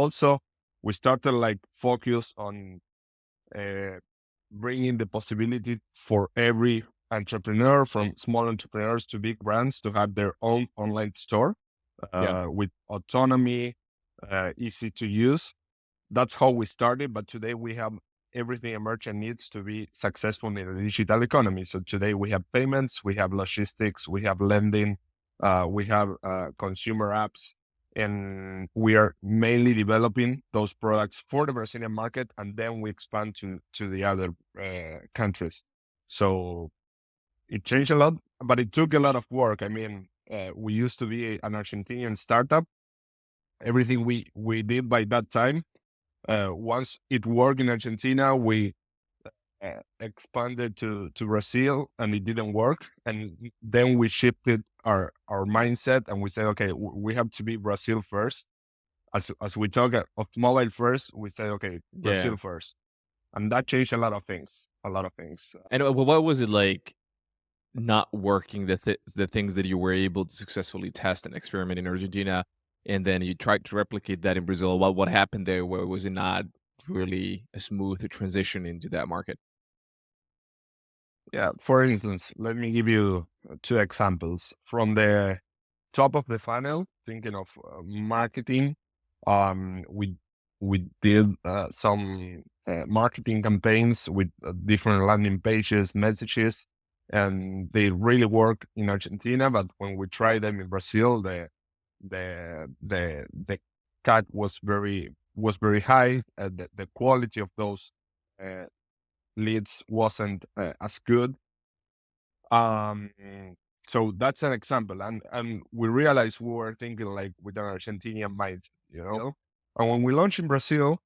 Also, we started like focus on uh, bringing the possibility for every entrepreneur, from small entrepreneurs to big brands, to have their own online store Yeah. with autonomy, easy to use. That's how we started. But today we have everything a merchant needs to be successful in the digital economy. So today we have payments, we have logistics, we have lending, we have consumer apps, and we are mainly developing those products for the Brazilian market, and then we expand to the other countries. So it changed a lot, but it took a lot of work. I mean, we used to be an Argentinian startup. Everything we did by that time, once it worked in Argentina, we expanded to Brazil, and it didn't work. And then we shifted our mindset, and we said, okay, we have to be Brazil first. As we talk of mobile first, we say, okay, Yeah. Brazil first. And that changed a lot of things, a lot of things. And what was it like not working, the things that you were able to successfully test and experiment in Argentina, and then you tried to replicate that in Brazil? What happened there? Where was it not really a smooth transition into that market? Yeah, for instance, let me give you two examples. From the top of the funnel, thinking of marketing, we did some marketing campaigns with different landing pages, messages, and they really work in Argentina. But when we tried them in Brazil, the cut was very high. The quality of those uh, leads wasn't as good. Um, so that's an example, and we realized we were thinking like with an Argentinian mindset, you know. And when we launched in Brazil,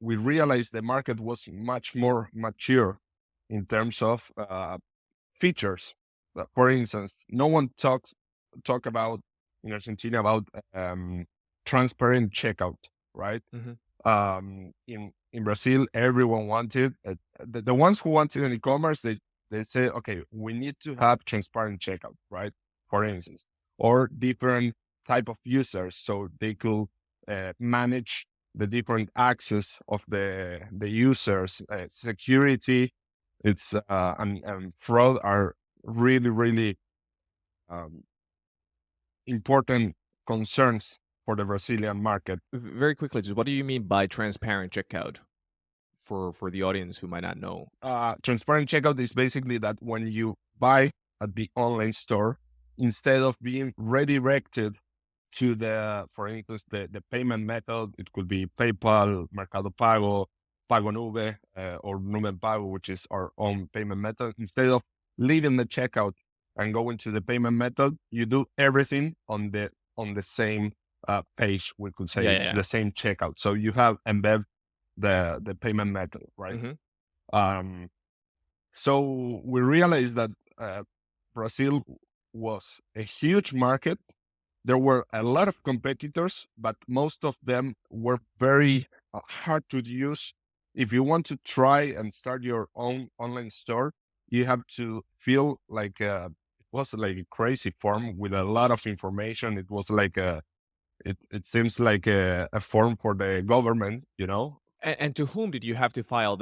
we realized the market was much more mature in terms of features. For instance, no one talk about in Argentina about transparent checkout, right? Hmm. In Brazil, everyone wanted the ones who wanted an e-commerce. They say, okay, we need to have transparent checkout, right? For instance, or different type of users, so they could manage the different access of the users. Security, it's and fraud are really um, important concerns for the Brazilian market. Very quickly, just what do you mean by transparent checkout for the audience who might not know? Transparent checkout is basically that when you buy at the online store, instead of being redirected to for instance, the payment method, it could be PayPal, Mercado Pago, Pagonube, or Nuvemshop, which is our own payment method. Instead of leaving the checkout and going to the payment method, you do everything on the same page. We could say Yeah, it's yeah, the same checkout. So you have embedded the payment method, yeah. right? Hmm. Um, so we realized that Brazil was a huge market. There were a lot of competitors, but most of them were very hard to use. If you want to try and start your own online store, you have to feel like it was like a crazy form with a lot of information. It was like it seems like a form for the government, you know, And to whom did you have to file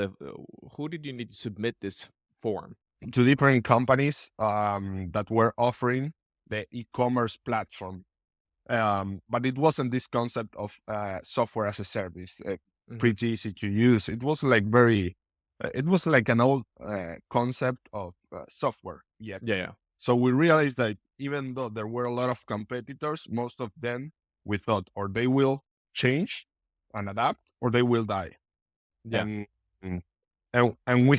who did you need to submit this form? to different companies that were offering the e-commerce platform. But it wasn't this concept of software as a service, Hmm. pretty easy to use. It was like it was like an old concept of software. Yeah. Yeah, yeah, So we realized that even though there were a lot of competitors, most of them we thought or they will change and adapt or they will die. yeah. And and we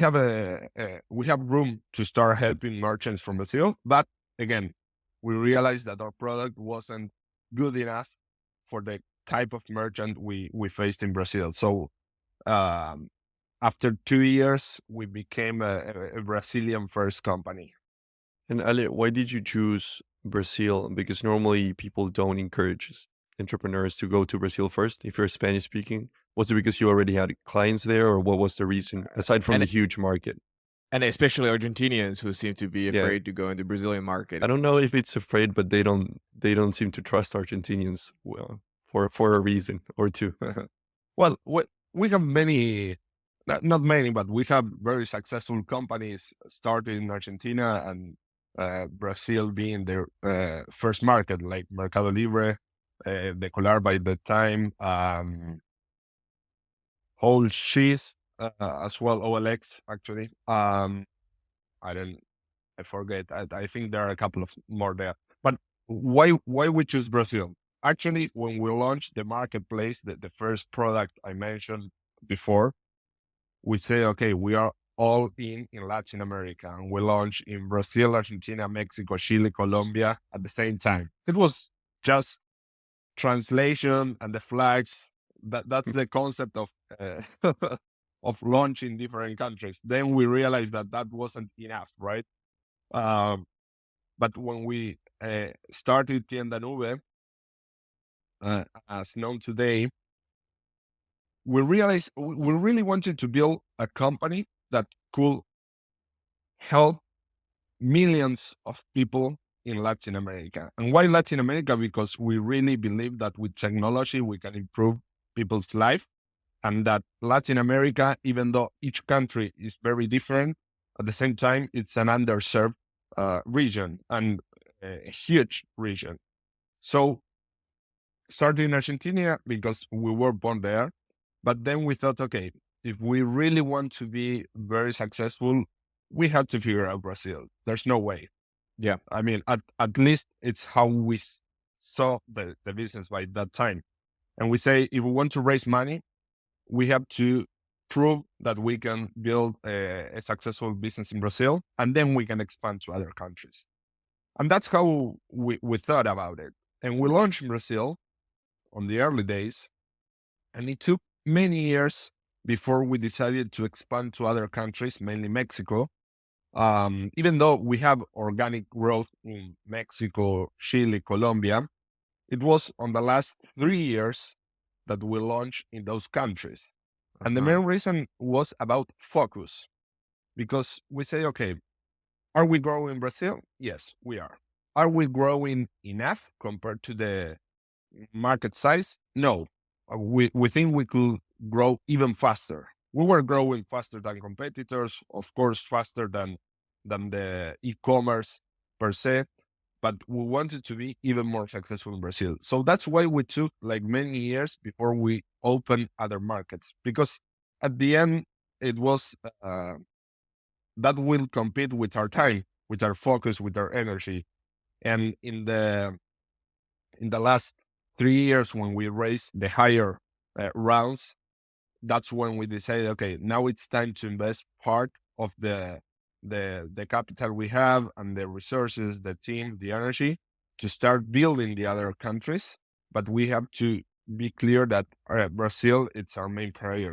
have room to start helping merchants from Brazil, but again, we realized that our product wasn't good enough for the type of merchant we faced in Brazil. So um, after 2 years, we became a Brazilian first company. And Ale, why did you choose Brazil? Because normally people don't encourage entrepreneurs to go to Brazil first if you're Spanish speaking. Was it because you already had clients there, or what was the reason aside from And the huge market? and especially Argentinians who seem to be Yeah, afraid to go into Brazilian I market. don't know if it's afraid, but they don't seem to trust Argentinians well for a reason or two. Well, we have many, not many, but we have very successful companies started in Argentina and Brazil being their first market, like Mercado Libre, the Colar by the time, Whole Cheese, as well, OLX actually. I forget. I think there are a couple of more there. But why we choose Brazil? Actually, when we launched the marketplace, the first product I mentioned before, we say, okay, we are all in Latin America. And we launched in Brazil, Argentina, Mexico, Chile, Colombia at the same time. It was just translation and the flags. That's the concept of of launching different countries. Then we realized that wasn't enough, right? But when we started Tiendanube, as known today, we realized we really wanted to build a company that could help millions of people in Latin America. And why Latin America? Because we really believe that with technology, we can improve people's life, and that Latin America, even though each country is very different, at the same time, it's an underserved region and a huge region. So started in Argentina because we were born there, but then we thought, okay, if we really want to be very successful, we have to figure out Brazil. There's no way. Yeah. I mean, at least it's how we saw the business by that time. And we say, if we want to raise money, we have to prove that we can build a successful business in Brazil, and then we can expand to other countries. And that's how we thought about it. And we launched in Brazil on the early days, and it took many years before we decided to expand to other countries, mainly Mexico. Even though we have organic growth in Mexico, Chile, Colombia, it was on the last 3 years that we launched in those countries. And the main reason was about focus, because we say, okay, are we growing in Brazil? Yes, we are. Are we growing enough compared to the market size? No. We think we could grow even faster. We were growing faster than competitors, of course, faster than the e-commerce per se, but we wanted to be even more successful in Brazil. So that's why we took like many years before we opened other markets, because at the end, it was that will compete with our time, with our focus, with our energy. And in the last 3 years, when we raised the higher rounds, that's when we decided, okay, now it's time to invest part of the capital we have and the resources, the team, the energy to start building the other countries. But we have to be clear that Brazil, it's our main priority.